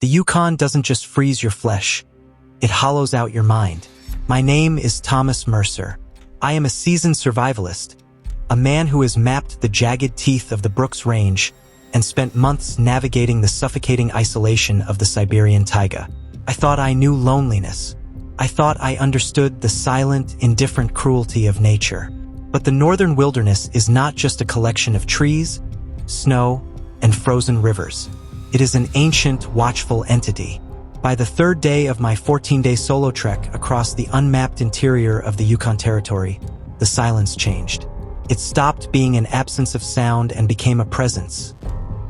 The Yukon doesn't just freeze your flesh, it hollows out your mind. My name is Thomas Mercer. I am a seasoned survivalist, a man who has mapped the jagged teeth of the Brooks Range and spent months navigating the suffocating isolation of the Siberian taiga. I thought I knew loneliness. I thought I understood the silent, indifferent cruelty of nature. But the northern wilderness is not just a collection of trees, snow, and frozen rivers. It is an ancient, watchful entity. By the third day of my 14-day solo trek across the unmapped interior of the Yukon Territory, the silence changed. It stopped being an absence of sound and became a presence.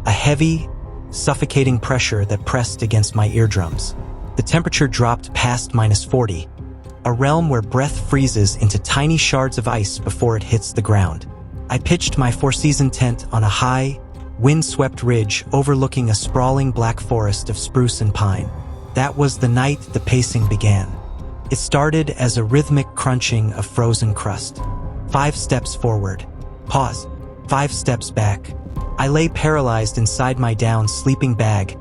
A heavy, suffocating pressure that pressed against my eardrums. The temperature dropped past -40, a realm where breath freezes into tiny shards of ice before it hits the ground. I pitched my four-season tent on a high, wind-swept ridge overlooking a sprawling black forest of spruce and pine. That was the night the pacing began. It started as a rhythmic crunching of frozen crust. 5 steps forward. Pause. 5 steps back. I lay paralyzed inside my down sleeping bag,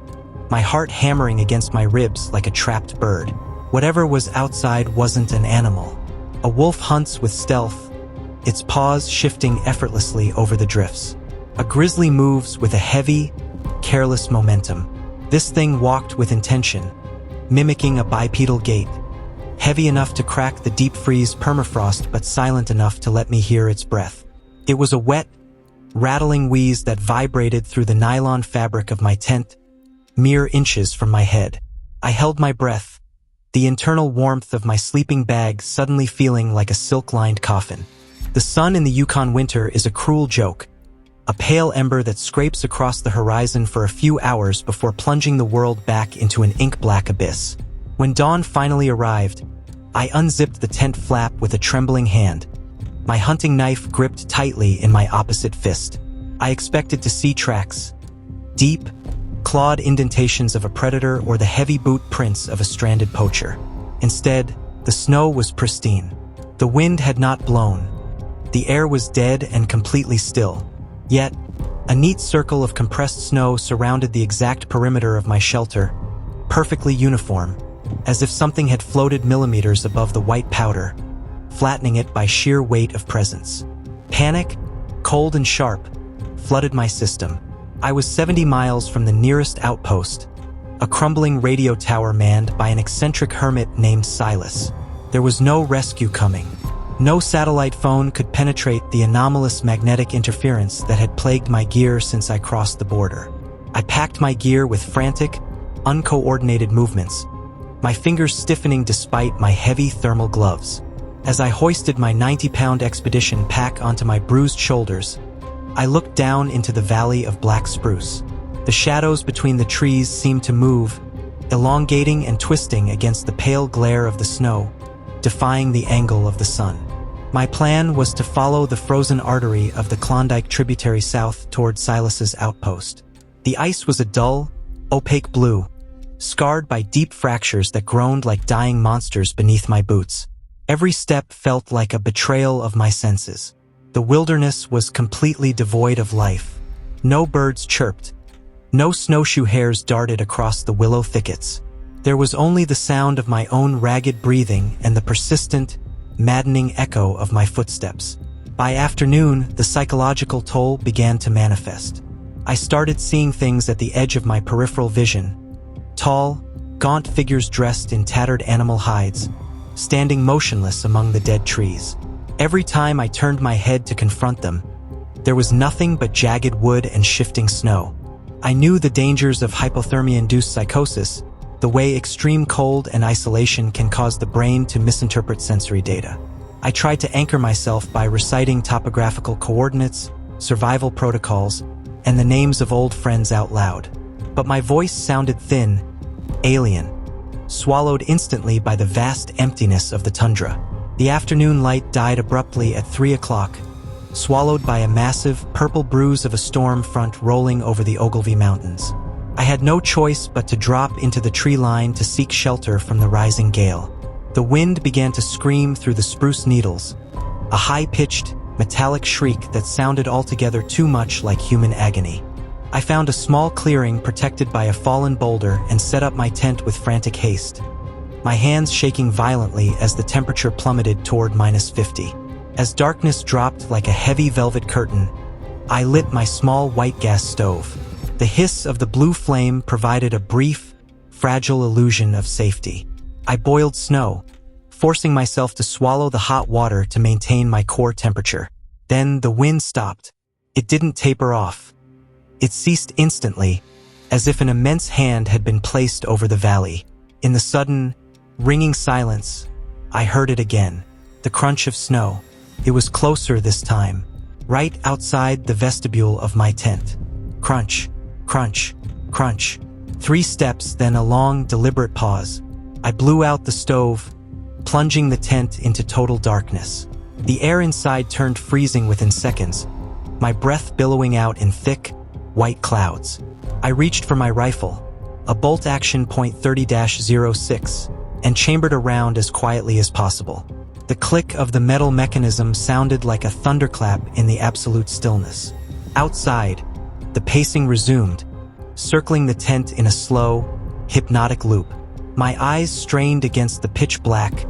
my heart hammering against my ribs like a trapped bird. Whatever was outside wasn't an animal. A wolf hunts with stealth, its paws shifting effortlessly over the drifts. A grizzly moves with a heavy, careless momentum. This thing walked with intention, mimicking a bipedal gait, heavy enough to crack the deep-freeze permafrost but silent enough to let me hear its breath. It was a wet, rattling wheeze that vibrated through the nylon fabric of my tent, mere inches from my head. I held my breath, the internal warmth of my sleeping bag suddenly feeling like a silk-lined coffin. The sun in the Yukon winter is a cruel joke, a pale ember that scrapes across the horizon for a few hours before plunging the world back into an ink-black abyss. When dawn finally arrived, I unzipped the tent flap with a trembling hand, my hunting knife gripped tightly in my opposite fist. I expected to see tracks, deep, clawed indentations of a predator or the heavy boot prints of a stranded poacher. Instead, the snow was pristine. The wind had not blown. The air was dead and completely still. Yet, a neat circle of compressed snow surrounded the exact perimeter of my shelter, perfectly uniform, as if something had floated millimeters above the white powder, flattening it by sheer weight of presence. Panic, cold and sharp, flooded my system. I was 70 miles from the nearest outpost, a crumbling radio tower manned by an eccentric hermit named Silas. There was no rescue coming. No satellite phone could penetrate the anomalous magnetic interference that had plagued my gear since I crossed the border. I packed my gear with frantic, uncoordinated movements, my fingers stiffening despite my heavy thermal gloves. As I hoisted my 90-pound expedition pack onto my bruised shoulders, I looked down into the valley of black spruce. The shadows between the trees seemed to move, elongating and twisting against the pale glare of the snow, defying the angle of the sun. My plan was to follow the frozen artery of the Klondike tributary south toward Silas's outpost. The ice was a dull, opaque blue, scarred by deep fractures that groaned like dying monsters beneath my boots. Every step felt like a betrayal of my senses. The wilderness was completely devoid of life. No birds chirped. No snowshoe hares darted across the willow thickets. There was only the sound of my own ragged breathing and the persistent, maddening echo of my footsteps. By afternoon, the psychological toll began to manifest. I started seeing things at the edge of my peripheral vision. Tall, gaunt figures dressed in tattered animal hides, standing motionless among the dead trees. Every time I turned my head to confront them, there was nothing but jagged wood and shifting snow. I knew the dangers of hypothermia-induced psychosis, the way extreme cold and isolation can cause the brain to misinterpret sensory data. I tried to anchor myself by reciting topographical coordinates, survival protocols, and the names of old friends out loud. But my voice sounded thin, alien, swallowed instantly by the vast emptiness of the tundra. The afternoon light died abruptly at 3 o'clock, swallowed by a massive, purple bruise of a storm front rolling over the Ogilvy Mountains. I had no choice but to drop into the tree line to seek shelter from the rising gale. The wind began to scream through the spruce needles, a high-pitched, metallic shriek that sounded altogether too much like human agony. I found a small clearing protected by a fallen boulder and set up my tent with frantic haste, my hands shaking violently as the temperature plummeted toward -50. As darkness dropped like a heavy velvet curtain, I lit my small white gas stove. The hiss of the blue flame provided a brief, fragile illusion of safety. I boiled snow, forcing myself to swallow the hot water to maintain my core temperature. Then the wind stopped. It didn't taper off. It ceased instantly, as if an immense hand had been placed over the valley. In the sudden, ringing silence, I heard it again. The crunch of snow. It was closer this time, right outside the vestibule of my tent. Crunch, crunch, crunch. 3 steps, then a long, deliberate pause. I blew out the stove, plunging the tent into total darkness. The air inside turned freezing within seconds, my breath billowing out in thick, white clouds. I reached for my rifle, a bolt-action .30-06, and chambered a round as quietly as possible. The click of the metal mechanism sounded like a thunderclap in the absolute stillness. Outside, the pacing resumed, circling the tent in a slow, hypnotic loop. My eyes strained against the pitch black,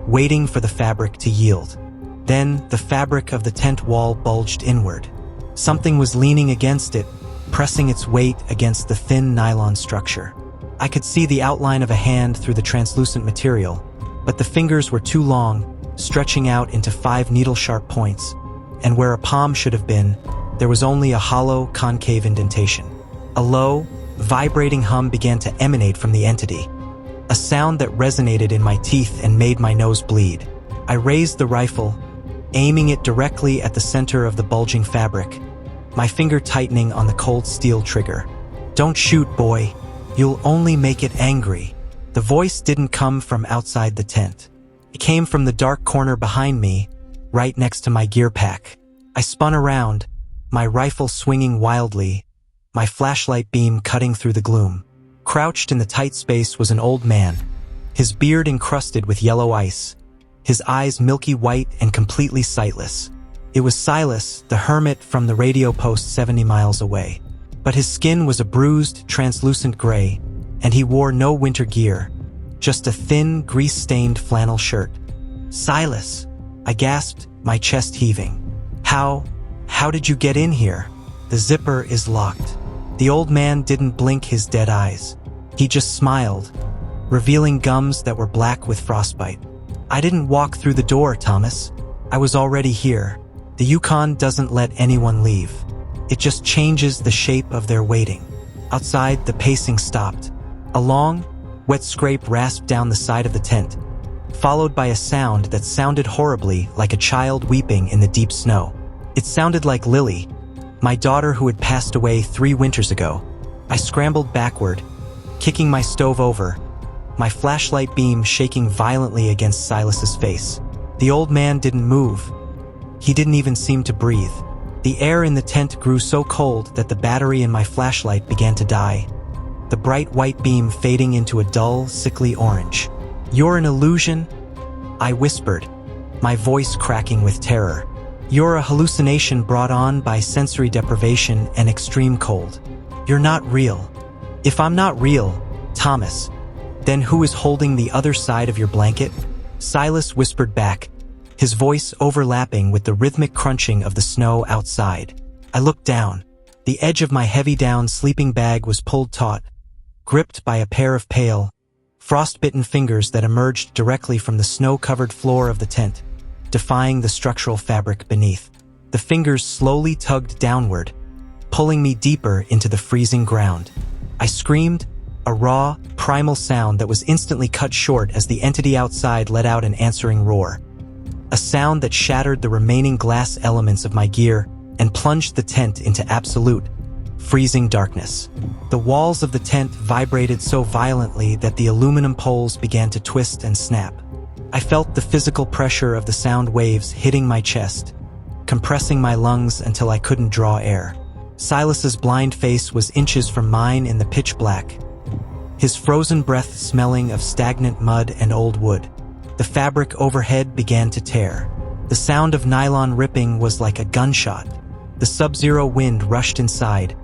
waiting for the fabric to yield. Then, the fabric of the tent wall bulged inward. Something was leaning against it, pressing its weight against the thin nylon structure. I could see the outline of a hand through the translucent material, but the fingers were too long, stretching out into 5 needle-sharp points, and where a palm should have been, there was only a hollow, concave indentation. A low, vibrating hum began to emanate from the entity, a sound that resonated in my teeth and made my nose bleed. I raised the rifle, aiming it directly at the center of the bulging fabric, my finger tightening on the cold steel trigger. "Don't shoot, boy. You'll only make it angry." The voice didn't come from outside the tent. It came from the dark corner behind me, right next to my gear pack. I spun around, my rifle swinging wildly, my flashlight beam cutting through the gloom. Crouched in the tight space was an old man, his beard encrusted with yellow ice, his eyes milky white and completely sightless. It was Silas, the hermit from the radio post 70 miles away. But his skin was a bruised, translucent gray, and he wore no winter gear, just a thin, grease-stained flannel shirt. "Silas," I gasped, my chest heaving. How did you get in here?" "The zipper is locked." The old man didn't blink his dead eyes. He just smiled, revealing gums that were black with frostbite. "I didn't walk through the door, Thomas. I was already here. The Yukon doesn't let anyone leave. It just changes the shape of their waiting." Outside, the pacing stopped. A long, wet scrape rasped down the side of the tent, followed by a sound that sounded horribly like a child weeping in the deep snow. It sounded like Lily, my daughter who had passed away 3 winters ago. I scrambled backward, kicking my stove over, my flashlight beam shaking violently against Silas's face. The old man didn't move. He didn't even seem to breathe. The air in the tent grew so cold that the battery in my flashlight began to die, the bright white beam fading into a dull, sickly orange. "You're an illusion," I whispered, my voice cracking with terror. "You're a hallucination brought on by sensory deprivation and extreme cold. You're not real." "If I'm not real, Thomas, then who is holding the other side of your blanket?" Silas whispered back, his voice overlapping with the rhythmic crunching of the snow outside. I looked down. The edge of my heavy-down sleeping bag was pulled taut, gripped by a pair of pale, frost-bitten fingers that emerged directly from the snow-covered floor of the tent, defying the structural fabric beneath. The fingers slowly tugged downward, pulling me deeper into the freezing ground. I screamed, a raw, primal sound that was instantly cut short as the entity outside let out an answering roar. A sound that shattered the remaining glass elements of my gear and plunged the tent into absolute, freezing darkness. The walls of the tent vibrated so violently that the aluminum poles began to twist and snap. I felt the physical pressure of the sound waves hitting my chest, compressing my lungs until I couldn't draw air. Silas's blind face was inches from mine in the pitch black, his frozen breath smelling of stagnant mud and old wood. The fabric overhead began to tear. The sound of nylon ripping was like a gunshot. The sub-zero wind rushed inside,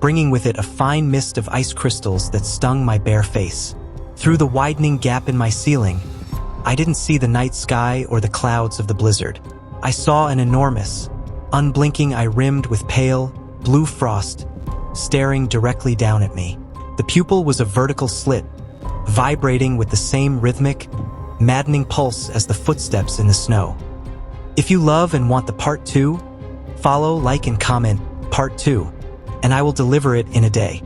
bringing with it a fine mist of ice crystals that stung my bare face. Through the widening gap in my ceiling, I didn't see the night sky or the clouds of the blizzard. I saw an enormous, unblinking eye rimmed with pale, blue frost, staring directly down at me. The pupil was a vertical slit, vibrating with the same rhythmic, maddening pulse as the footsteps in the snow. If you love and want the part 2, follow, like, and comment part 2, and I will deliver it in a day.